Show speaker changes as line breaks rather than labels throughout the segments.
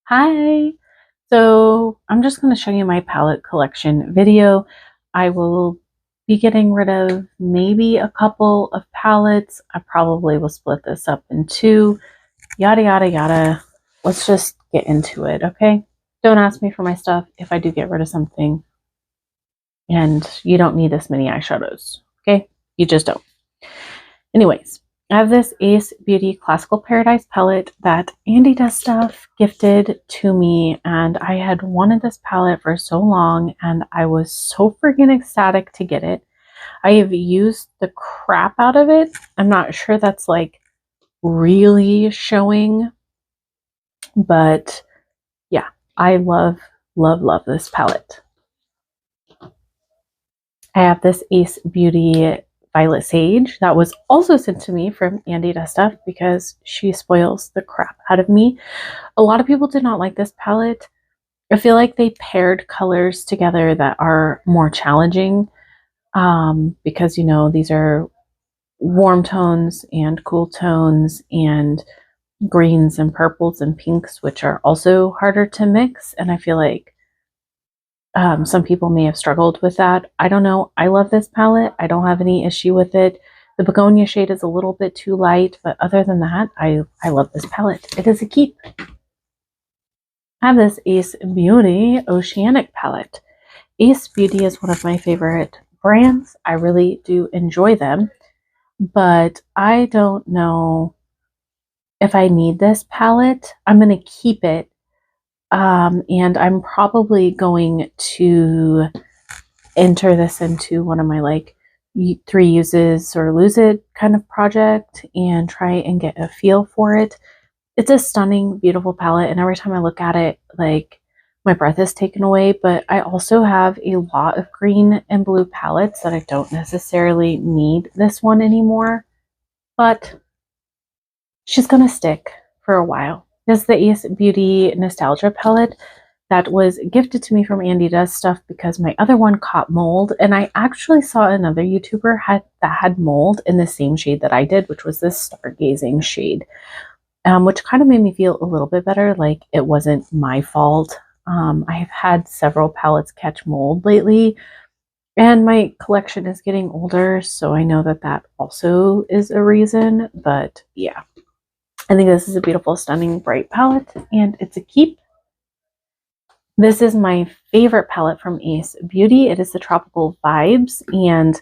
Hi! So I'm just going to show you my palette collection video. I will be getting rid of maybe a couple of palettes. I probably will split this up in two, yada, yada, yada. Let's just get into it, okay? Don't ask me for my stuff if I do get rid of something. And you don't need this many eyeshadows, okay? You just don't. Anyways, I have this Ace Beauty Classical Paradise palette that Andy Does Stuff gifted to me, and I had wanted this palette for so long, and I was so freaking ecstatic to get it. I have used the crap out of it. I'm not sure that's like really showing, but yeah, I love, love, love this palette. I have this Ace Beauty Violet Sage that was also sent to me from Andy Does Stuff because she spoils the crap out of me. A lot of people did not like this palette. I feel like they paired colors together that are more challenging because, you know, these are warm tones and cool tones and greens and purples and pinks, which are also harder to mix. And I feel like some people may have struggled with that. I don't know. I love this palette. I don't have any issue with it. The begonia shade is a little bit too light, but other than that, I love this palette. It is a keep. I have this Ace Beauty Oceanic palette. Ace Beauty is one of my favorite brands. I really do enjoy them, but I don't know if I need this palette. I'm going to keep it. And I'm probably going to enter this into one of my like 3 uses or lose it kind of project and try and get a feel for it. It's a stunning, beautiful palette, and every time I look at it, like my breath is taken away. But I also have a lot of green and blue palettes that I don't necessarily need this one anymore, but she's gonna stick for a while. This is the Ace Beauty Nostalgia palette that was gifted to me from Andy Does Stuff because my other one caught mold, and I actually saw another YouTuber that had mold in the same shade that I did, which was this Stargazing shade, which kind of made me feel a little bit better, like it wasn't my fault. I have had several palettes catch mold lately, and my collection is getting older, so I know that that also is a reason, but yeah. I think this is a beautiful, stunning, bright palette, and it's a keep. This is my favorite palette from Ace Beauty. It is the Tropical Vibes, and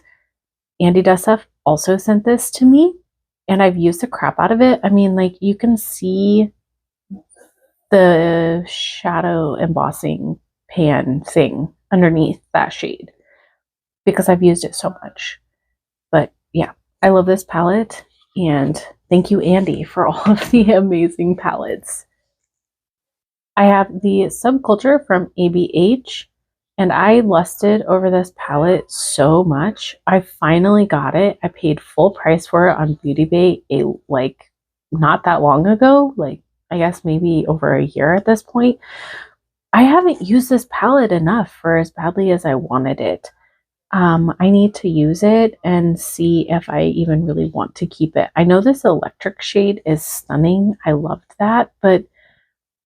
Andy Does Stuff also sent this to me, and I've used the crap out of it. I mean, like, you can see the shadow embossing pan thing underneath that shade because I've used it so much. But yeah, I love this palette, and thank you, Andy, for all of the amazing palettes. I have the Subculture from ABH, and I lusted over this palette so much. I finally got it. I paid full price for it on Beauty Bay like not that long ago, like I guess maybe over a year at this point. I haven't used this palette enough for as badly as I wanted it. I need to use it and see if I even really want to keep it. I know this electric shade is stunning. I loved that, but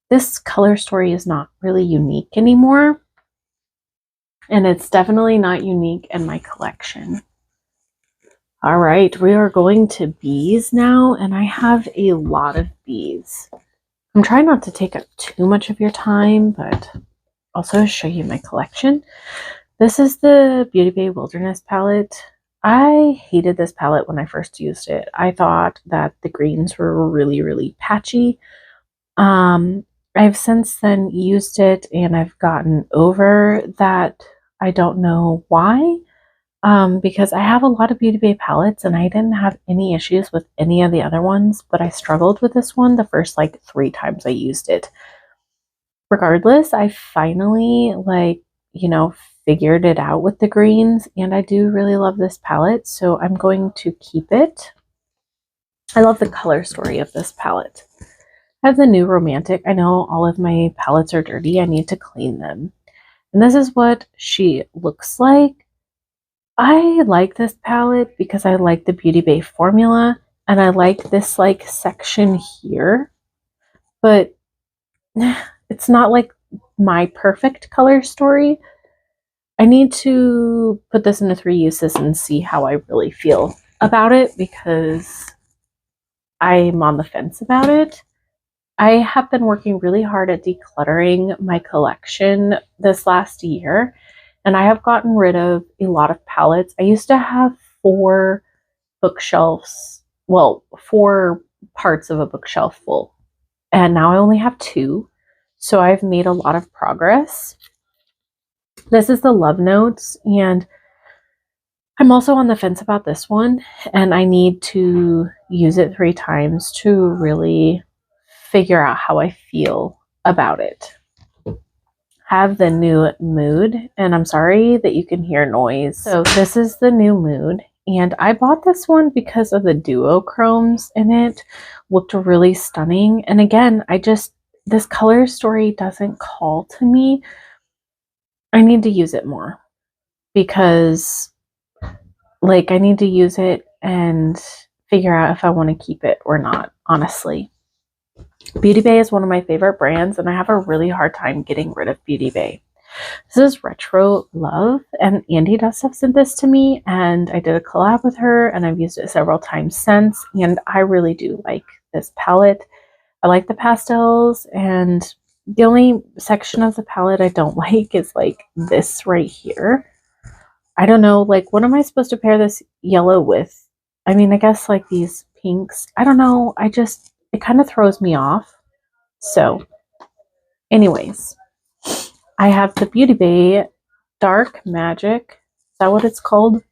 this color story is not really unique anymore, and it's definitely not unique in my collection. All right, we are going to bees now, and I have a lot of bees. I'm trying not to take up too much of your time, but also show you my collection. This is the Beauty Bay Wilderness palette. I hated this palette when I first used it. I thought that the greens were really, really patchy. I've since then used it, and I've gotten over that. I don't know why, because I have a lot of Beauty Bay palettes, and I didn't have any issues with any of the other ones, but I struggled with this one the first like 3 times I used it. Regardless, I finally figured it out with the greens, and I do really love this palette, so I'm going to keep it. I love the color story of this palette. I have the New Romantic. I know all of my palettes are dirty. I need to clean them. And this is what she looks like. I like this palette because I like the Beauty Bay formula, and I like this like section here, but it's it's not like my perfect color story. I need to put this into 3 uses and see how I really feel about it, because I'm on the fence about it. I have been working really hard at decluttering my collection this last year, and I have gotten rid of a lot of palettes. I used to have 4 bookshelves, well, 4 parts of a bookshelf full, and now I only have 2. So I've made a lot of progress. This is the Love Notes, and I'm also on the fence about this one, and I need to use it 3 times to really figure out how I feel about it. Have the new Mood, and I'm sorry that you can hear noise. So this is the new Mood, and I bought this one because of the duochromes in it. Looked really stunning, and again, this color story doesn't call to me. I need to use it more, because like I need to use it and figure out if I want to keep it or not, honestly. Beauty Bay is one of my favorite brands, and I have a really hard time getting rid of Beauty Bay. This is Retro Love, and Andy Dust sent this to me, and I did a collab with her, and I've used it several times since, and I really do like this palette. I like the pastels, and the only section of the palette I don't like is like this right here. I don't know, like, what am I supposed to pair this yellow with? I mean, I guess like these pinks. I don't know. It kind of throws me off. So, anyways, I have the Beauty Bay Dark Magic. Is that what it's called?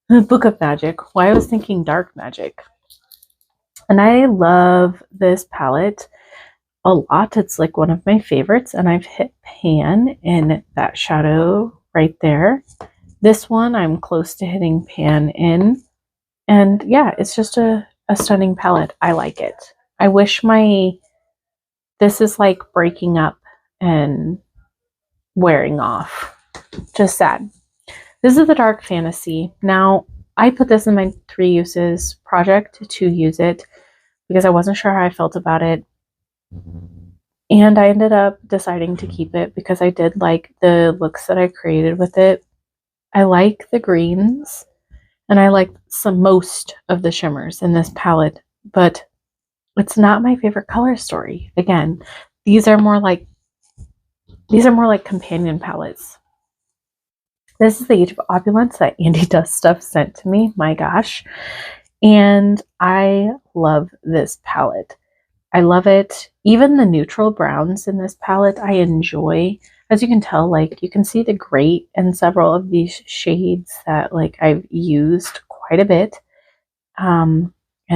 Book of Magic. Why I was thinking Dark Magic. And I love this palette a lot. It's like one of my favorites, and I've hit pan in that shadow right there. This one I'm close to hitting pan in. And yeah, it's just a stunning palette. I like it. I wish this is like breaking up and wearing off. Just sad. This is the Dark Fantasy. Now, I put this in my 3 uses project to use it because I wasn't sure how I felt about it. And I ended up deciding to keep it because I did like the looks that I created with it. I like the greens, and I like most of the shimmers in this palette, but it's not my favorite color story. Again, these are more like companion palettes. This is the Age of Opulence that Andy Dust Stuff sent to me. My gosh. And I love this palette. I love it. Even the neutral browns in this palette, I enjoy. As you can tell, like, you can see the grate in several of these shades that like I've used quite a bit. And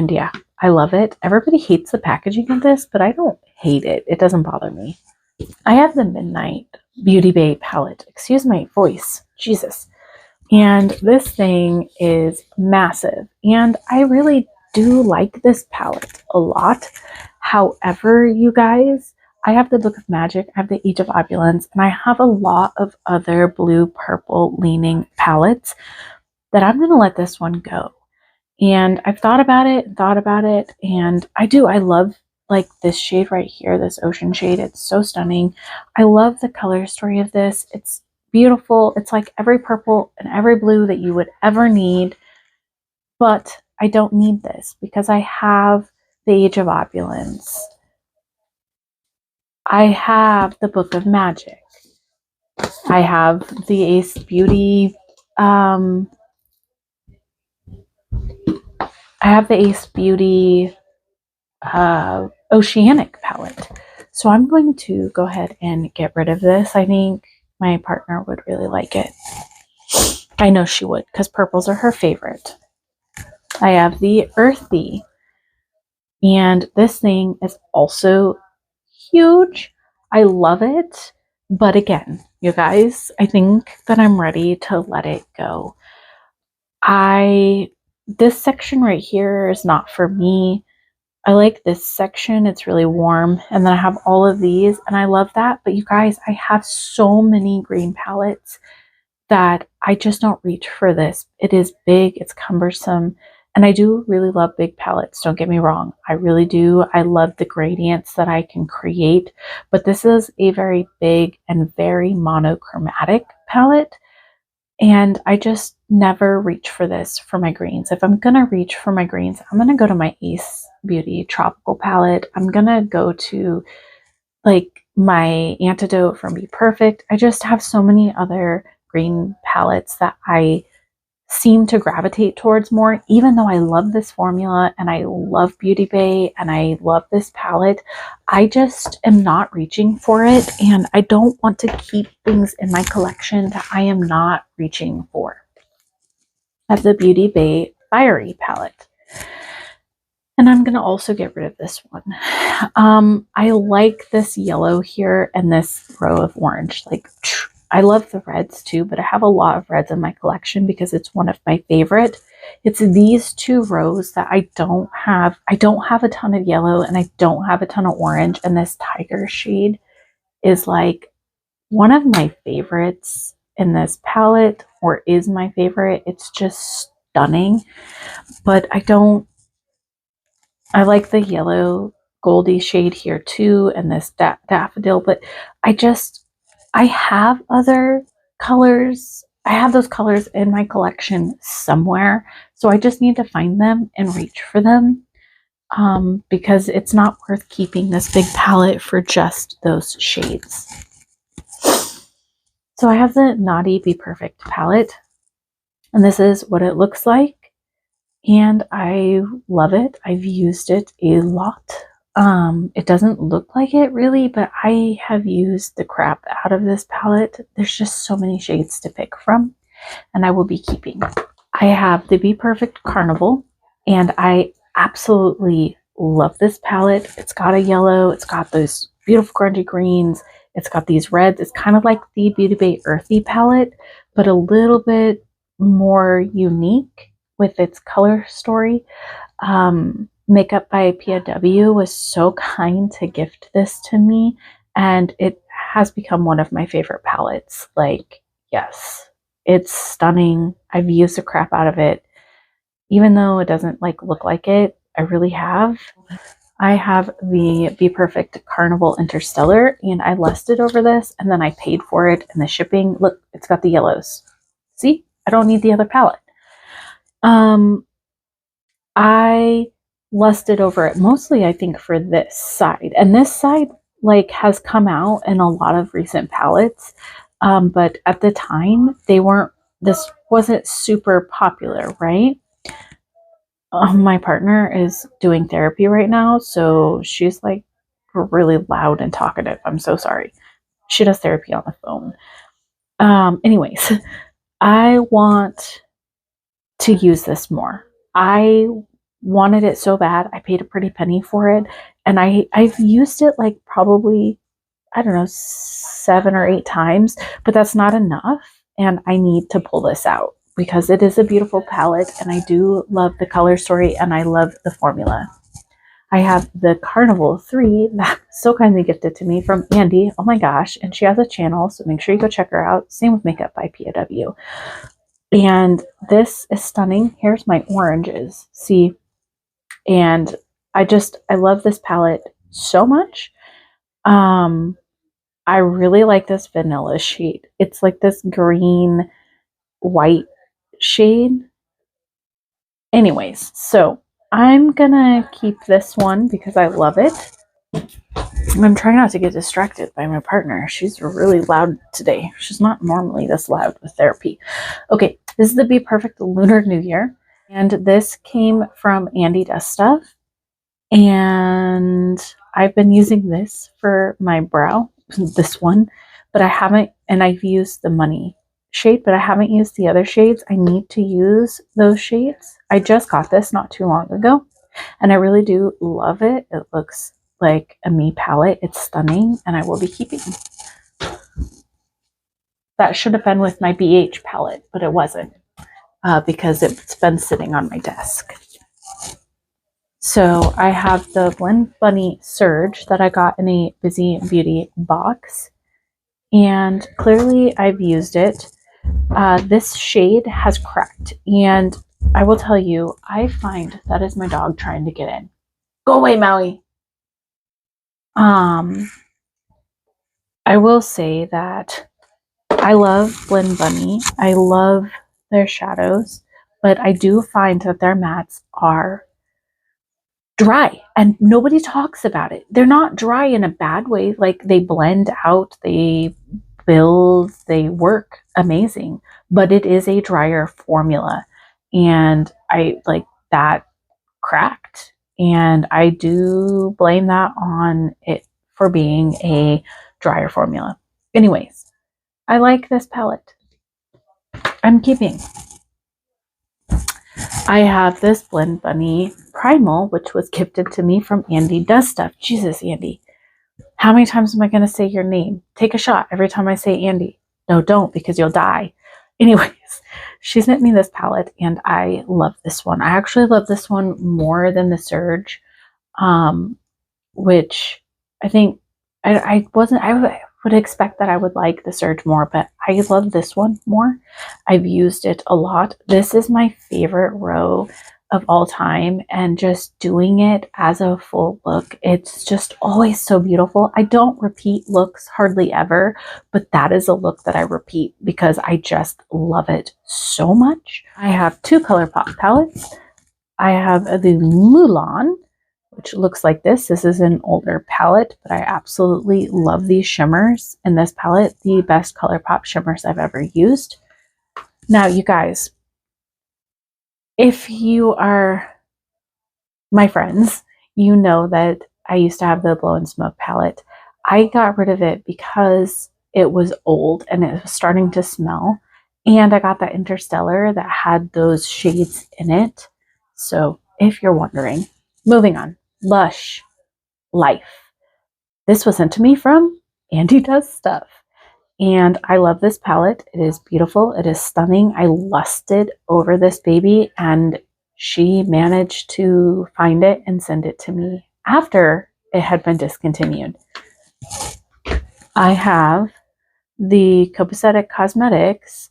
yeah, I love it. Everybody hates the packaging of this, but I don't hate it. It doesn't bother me. I have the Midnight Beauty Bay palette. Excuse my voice. Jesus. And this thing is massive. And I really do like this palette a lot. However, you guys, I have the Book of Magic, I have the Age of Opulence, and I have a lot of other blue-purple leaning palettes that I'm going to let this one go. And I've thought about it, and I love like this shade right here, this ocean shade. It's so stunning. I love the color story of this. It's beautiful. It's like every purple and every blue that you would ever need. But I don't need this because I have the Age of Opulence. I have the Book of Magic. I have the Ace Beauty Oceanic palette. So I'm going to go ahead and get rid of this. I think my partner would really like it. I know she would, because purples are her favorite. I have the Earthy. And this thing is also huge. I love it. But again, you guys, I think that I'm ready to let it go. This section right here is not for me. I like this section. It's really warm. And then I have all of these, and I love that. But you guys, I have so many green palettes that I just don't reach for this. It is big. It's cumbersome. And I do really love big palettes, don't get me wrong. I really do. I love the gradients that I can create, but this is a very big and very monochromatic palette. And I just never reach for this for my greens. If I'm gonna reach for my greens, I'm gonna go to my Ace Beauty Tropical palette. I'm gonna go to like my Antidote from Be Perfect. I just have so many other green palettes that I seem to gravitate towards more, even though I love this formula and I love Beauty Bay and I love this palette. I just am not reaching for it, and I don't want to keep things in my collection that I am not reaching for. I have the Beauty Bay Fiery palette. And I'm going to also get rid of this one. I like this yellow here and this row of orange. Like, I love the reds too, but I have a lot of reds in my collection because it's one of my favorite. It's these two rows that I don't have. I don't have a ton of yellow and I don't have a ton of orange. And this tiger shade is like one of my favorites in this palette, or is my favorite. It's just stunning, but I like the yellow goldy shade here too, and this daffodil, but I have other colors. I have those colors in my collection somewhere, so I just need to find them and reach for them, because it's not worth keeping this big palette for just those shades. So I have the Naughty Be Perfect palette, and this is what it looks like. And I love it. I've used it a lot. It doesn't look like it really, but I have used the crap out of this palette. There's just so many shades to pick from, and I will be keeping. I have the Be Perfect Carnival, and I absolutely love this palette. It's got a yellow, it's got those beautiful grungy greens, it's got these reds. It's kind of like the Beauty Bay Earthy palette, but a little bit more unique with its color story. Makeup by POW was so kind to gift this to me, and it has become one of my favorite palettes. Like, yes, it's stunning. I've used the crap out of it. Even though it doesn't like look like it, I really have. I have the Be Perfect Carnival Interstellar, and I lusted over this, and then I paid for it, and the shipping, look, it's got the yellows. See, I don't need the other palette. I lusted over it mostly, I think, for this side, and this side like has come out in a lot of recent palettes, but at the time this wasn't super popular, right? My partner is doing therapy right now, so she's like really loud and talkative. I'm so sorry. She does therapy on the phone. Anyways, I want to use this more. I wanted it so bad. I paid a pretty penny for it, and I've used it like probably, I don't know, 7 or 8 times, but that's not enough, and I need to pull this out because it is a beautiful palette, and I do love the color story, and I love the formula. I have the Carnival 3 that so kindly gifted to me from Andy. Oh my gosh, and she has a channel, so make sure you go check her out. Same with Makeup by POW. And this is stunning. Here's my oranges. See? And I love this palette so much. I really like this vanilla shade. It's like this green white shade. Anyways, so I'm gonna keep this one because I love it. I'm trying not to get distracted by my partner. She's really loud today. She's not normally this loud with therapy. Okay, this is the Be Perfect Lunar New Year. And this came from Andy Does Stuff. And I've been using this for my brow, this one, but I haven't, and I've used the Money shade, but I haven't used the other shades. I need to use those shades. I just got this not too long ago, and I really do love it. It looks like a me palette. It's stunning, and I will be keeping. That should have been with my BH palette, but it wasn't because it's been sitting on my desk. So I have the Blend Bunny Surge that I got in a Busy Beauty box, and clearly I've used it. This shade has cracked, and I will tell you, I find that is my dog trying to get in. Go away, Maui. I will say that I love Blend Bunny. I love their shadows, but I do find that their mats are dry and nobody talks about it. They're not dry in a bad way. Like they blend out, they build, they work amazing, but it is a drier formula. And I like that cracked. And I do blame that on it for being a drier formula. Anyways, I like this palette. I'm keeping. I have this Blend Bunny Primal, which was gifted to me from Andy Does Stuff. Jesus, Andy. How many times am I going to say your name? Take a shot every time I say Andy. No, don't, because you'll die. Anyways, she sent me this palette, and I love this one. I actually love this one more than the Surge, which I think I would expect that I would like the Surge more, but I love this one more. I've used it a lot. This is my favorite row of all time, and just doing it as a full look, it's just always so beautiful. I don't repeat looks hardly ever, but that is a look that I repeat because I just love it so much. I have two ColourPop palettes. I have the Mulan, which looks like this. This is an older palette, but I absolutely love these shimmers in this palette. The best ColourPop shimmers I've ever used. Now, you guys, if you are my friends, you know that I used to have the Blow and Smoke palette. I got rid of it because it was old and it was starting to smell. And I got that Interstellar that had those shades in it. So if you're wondering, moving on. Lush Life. This was sent to me from Andy Does Stuff. And I love this palette. It is beautiful. It is stunning. I lusted over this baby, and she managed to find it and send it to me after it had been discontinued. I have the Copacetic Cosmetics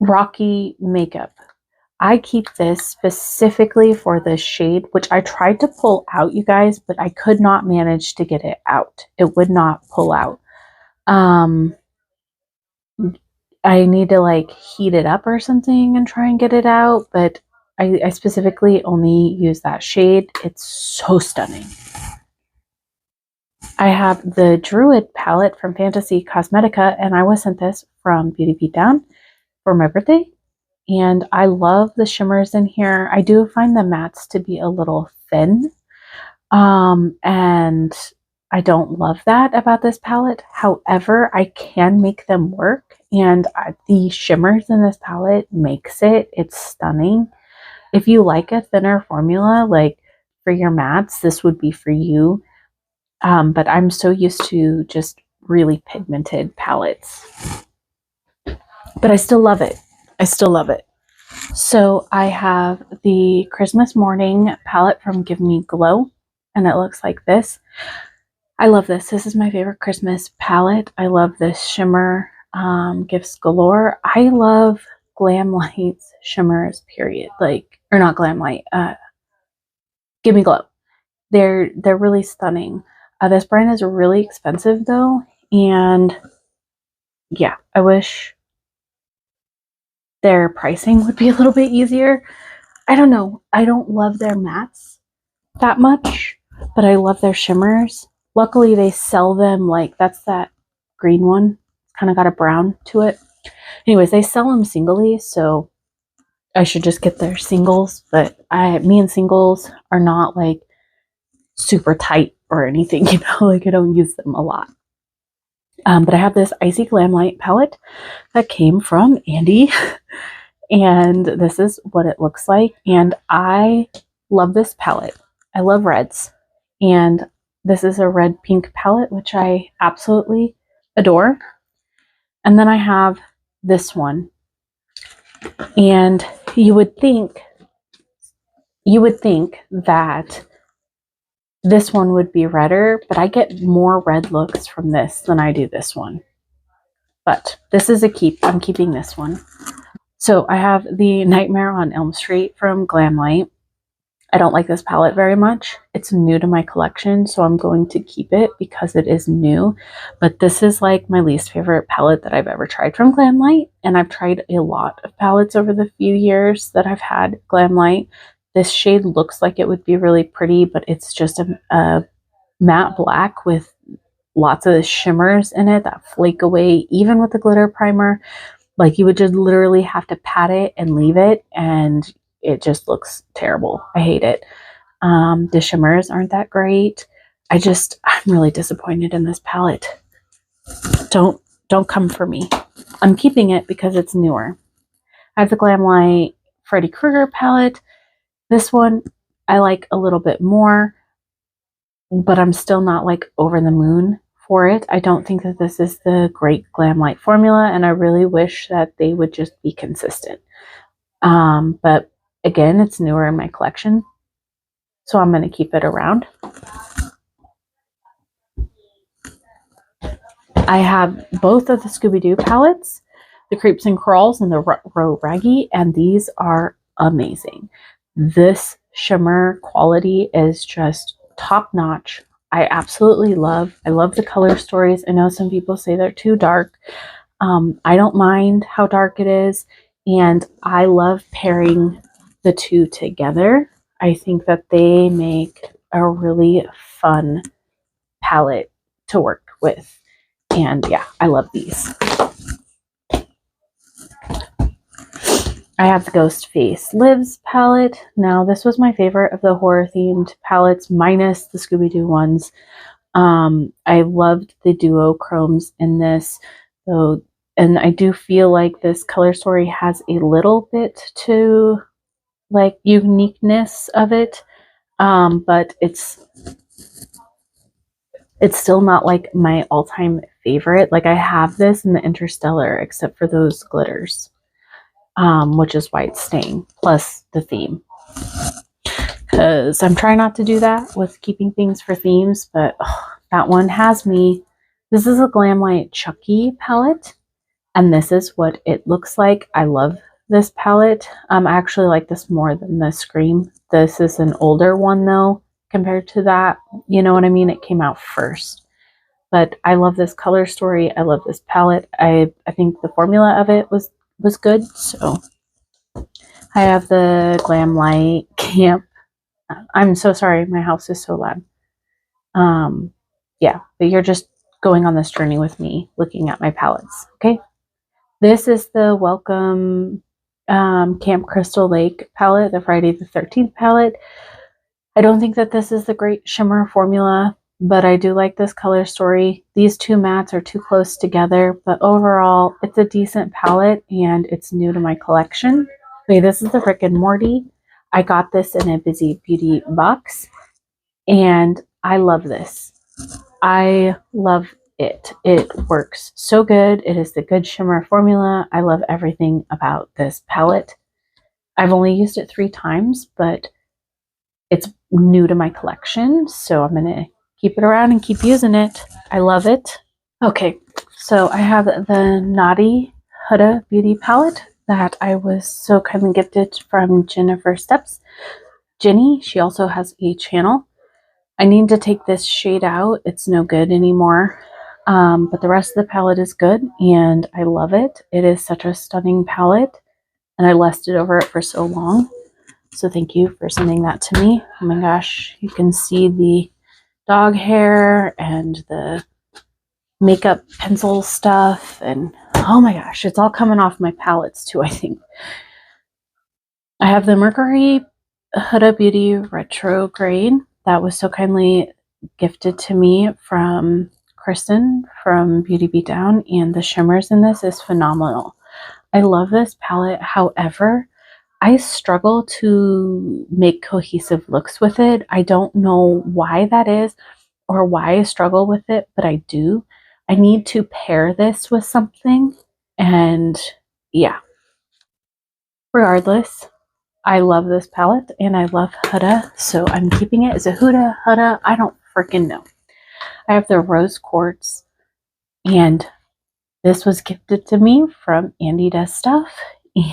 Rocky Makeup. I keep this specifically for the shade, which I tried to pull out, you guys, but I could not manage to get it out. It would not pull out. I need to like heat it up or something and try and get it out, but I specifically only use that shade. It's so stunning. I have the Druid palette from Fantasy Cosmetica, and I was sent this from Beauty Beatdown for my birthday. And I love the shimmers in here. I do find the mattes to be a little thin. And I don't love that about this palette. However, I can make them work. And the shimmers in this palette makes it. It's stunning. If you like a thinner formula, like for your mattes, this would be for you. But I'm so used to just really pigmented palettes. But I still love it. I still love it. So I have the Christmas Morning palette from Give Me Glow, and it looks like this. I love this. This is my favorite Christmas palette. I love this shimmer, Gifts Galore. I love Glamlight's shimmers, period. Like, or not Glamlight, Give Me Glow. They're really stunning. This brand is really expensive though, and yeah, I wish their pricing would be a little bit easier. I don't know. I don't love their mattes that much, but I love their shimmers. Luckily, they sell them like, that's that green one. It's kind of got a brown to it. Anyways, they sell them singly, so I should just get their singles. But me and singles are not like super tight or anything, you know, like I don't use them a lot. But I have this Icy Glamlight palette that came from Andy. And this is what it looks like. And I love this palette. I love reds. And this is a red pink palette, which I absolutely adore. And then I have this one. And you would think that this one would be redder, but I get more red looks from this than I do this one. But this is a keep. I'm keeping this one. So I have the Nightmare on Elm Street from Glamlight. I don't like this palette very much. It's new to my collection, so I'm going to keep it because it is new. But this is like my least favorite palette that I've ever tried from Glamlight. And I've tried a lot of palettes over the few years that I've had Glamlight. This shade looks like it would be really pretty, but it's just a matte black with lots of shimmers in it that flake away, even with the glitter primer. Like you would just literally have to pat it and leave it, and it just looks terrible. I hate it. The shimmers aren't that great. I'm really disappointed in this palette. Don't come for me. I'm keeping it because it's newer. I have the Glamlight Freddy Krueger palette. This one I like a little bit more, but I'm still not like over the moon for it. I don't think that this is the great Glamlight formula, and I really wish that they would just be consistent. But again, it's newer in my collection, so I'm going to keep it around. I have both of the Scooby-Doo palettes, the Creeps and Crawls and the Row Raggy, and these are amazing. This shimmer quality is just top notch. I love the color stories. I know some people say they're too dark. I don't mind how dark it is, and I love pairing the two together. I think that they make a really fun palette to work with. And yeah, I love these. I have the Ghost Face Lives palette. Now, this was my favorite of the horror-themed palettes, minus the Scooby-Doo ones. I loved the duochromes in this, though, and I do feel like this color story has a little bit to like uniqueness of it, but it's still not like my all-time favorite. Like I have this in the Interstellar, except for those glitters, which is why it's staying, plus the theme. Because I'm trying not to do that with keeping things for themes, but that one has me. This is a Glamlight Chucky palette, and this is what it looks like. I love this palette. I actually like this more than the Scream. This is an older one though, compared to that. You know what I mean? It came out first. But I love this color story. I love this palette. I think the formula of it was good. So I have the Glamlight Camp. I'm so sorry. My house is so loud. Yeah, but you're just going on this journey with me, looking at my palettes. Okay. This is the Welcome Camp Crystal Lake palette, the Friday the 13th palette. I don't think that this is the great shimmer formula, but I do like this color story. These two mattes are too close together, but overall, it's a decent palette, and it's new to my collection. Okay, this is the Rick and Morty. I got this in a Busy Beauty box, and I love this. I love it. It works so good. It is the good shimmer formula. I love everything about this palette. I've only used it 3 times, but it's new to my collection, so I'm going to keep it around and keep using it. I love it. Okay, so I have the Naughty Huda Beauty palette that I was so kindly gifted from Jennifer Steps. Jenny, she also has a channel. I need to take this shade out. It's no good anymore. But the rest of the palette is good, and I love it. It is such a stunning palette, and I lusted over it for so long. So thank you for sending that to me. Oh my gosh, you can see the dog hair and the makeup pencil stuff, and oh my gosh, it's all coming off my palettes too, I think. I have the Mercury Huda Beauty Retrograde that was so kindly gifted to me from Kristen from Beauty Beatdown, and the shimmers in this is phenomenal. I love this palette. However, I struggle to make cohesive looks with it. I don't know why that is or why I struggle with it, but I do. I need to pair this with something, and yeah. Regardless, I love this palette, and I love Huda, so I'm keeping it. Is it Huda? I don't freaking know. I have the Rose Quartz, and this was gifted to me from Andy Does Stuff,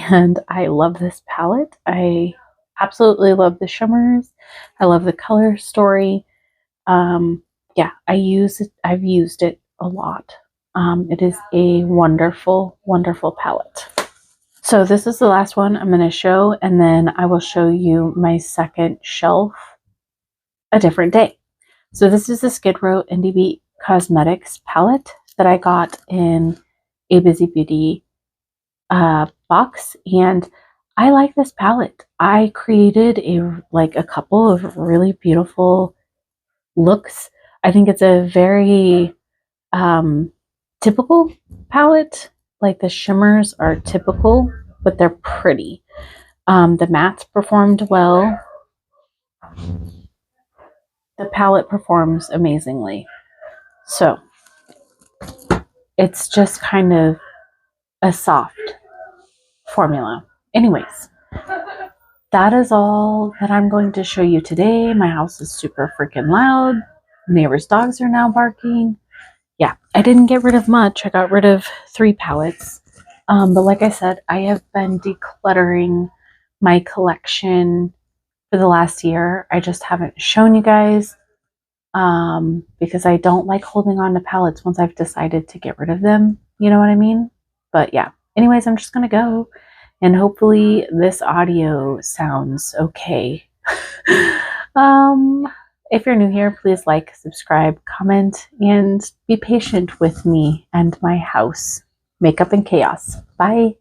and I love this palette. I absolutely love the shimmers. I love the color story. Yeah, I've used it a lot. It is a wonderful, wonderful palette. So this is the last one I'm going to show, and then I will show you my second shelf a different day. So this is the Skid Row Indie Beat Cosmetics palette that I got in a Busy Beauty box, and I like this palette. I created a couple of really beautiful looks. I think it's a very typical palette. Like the shimmers are typical, but they're pretty. The mattes performed well. The palette performs amazingly. So it's just kind of a soft formula. Anyways, that is all that I'm going to show you today. My house is super freaking loud. Neighbors' dogs are now barking. Yeah, I didn't get rid of much. I got rid of 3 palettes. But like I said, I have been decluttering my collection for the last year. I just haven't shown you guys because I don't like holding on to palettes once I've decided to get rid of them. You know what I mean? But yeah, anyways, I'm just going to go, and hopefully this audio sounds okay. If you're new here, please like, subscribe, comment, and be patient with me and my house. Makeup and chaos. Bye.